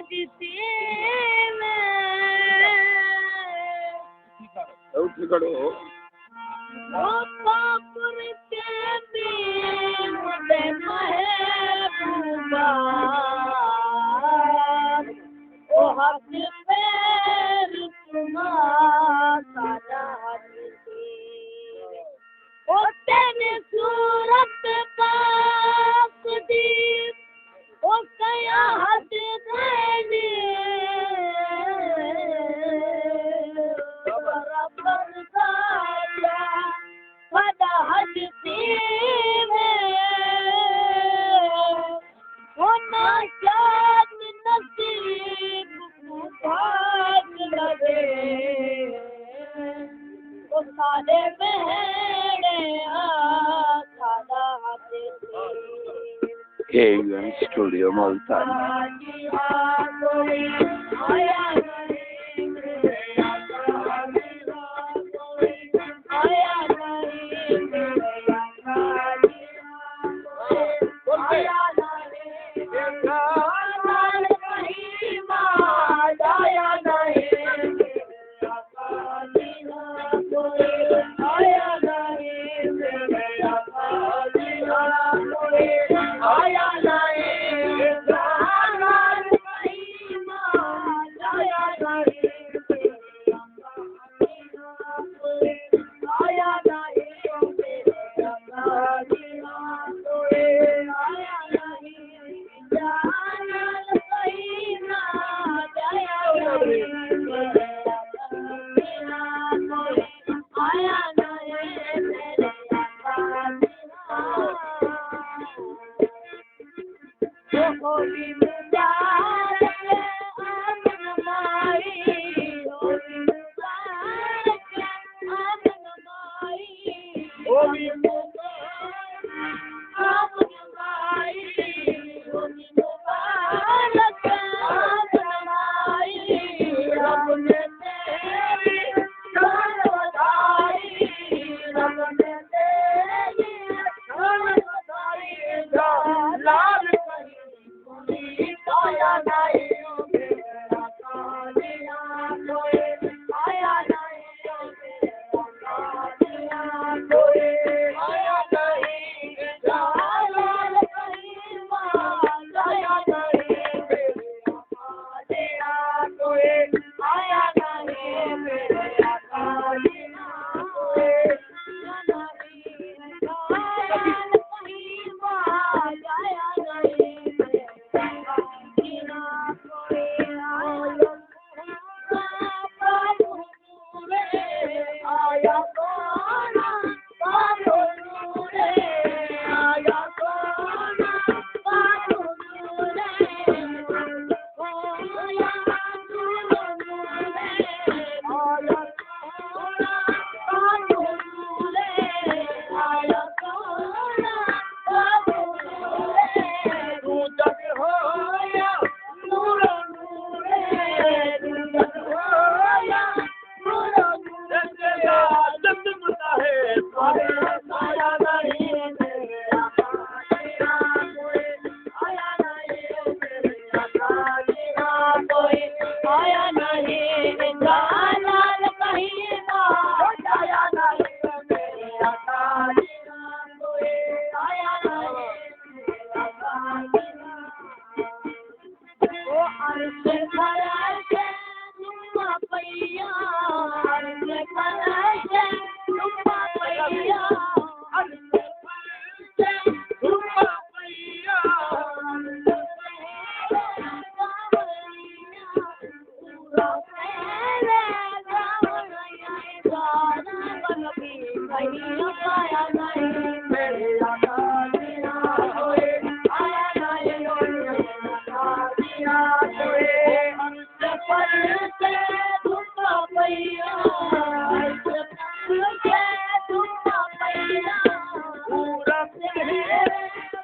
हजती उठ खड़ो हो वो पापुर के बीच महबूबा ओ हक पैर तुम्हारा हजती ओ तेरी सूरत पाक दी ओ कया हद देनी बराबर साया वदा हजती वो ना शाद नसीब भाग लगे वो सारे बहने सादा हजती AUM Studio Multan. Holy Mubarak, Aman Mai. Holy Mubarak, Aman Mai. Holy Mubarak, Aman Mai. Holy Mubarak, Aman Mai. Rab ne teri shan wadai, Rab ne teri shan wadai, jalal आया नहीं मेरा कालिया कोई आया नहीं मेरा कालिया कोई आया नहीं जालाल कहीं मां आया नहीं मेरा कालिया कोई आया नहीं मेरा कालिया कोई आया नहीं जालाल कहीं मां आया नहीं आया कोना बालो नूरे आया कोना बालो नूरे आया नूरो नूरे आया कोना बालो नूरे आया कोना बालो नूरे तू जग होया नूरो नूरे तू जग होया नूरो नूरे आया नहीं मेरा कालिया कोई आया नहीं मेरा कालिया कोई आया नहीं जालाल कहीं मां आया नहीं मेरा कालिया कोई आया नहीं मेरा कालिया ओ अर्श फराश तुम पैया अर्श फराश तुम पैया अर्श फराश तुम पैया पूरा पहले गावैया गाना बनबी कहीं आया नहीं मेरा कालिया कोई आया नहीं मेरा कालिया कोई अर्श फराश तुम पैया अर्श फराश तुम पैया पूरा पहले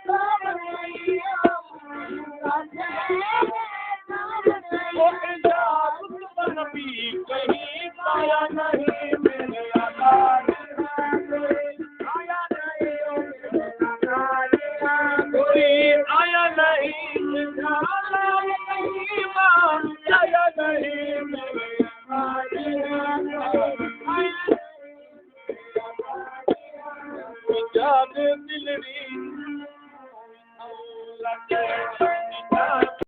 गावैया पूरा पहले कहीं पाया नहीं मेरा कालिया आया नहीं मेरा कालिया कोई आया नहीं जालाल कहीं मां याद दिलड़ी अल्लाह के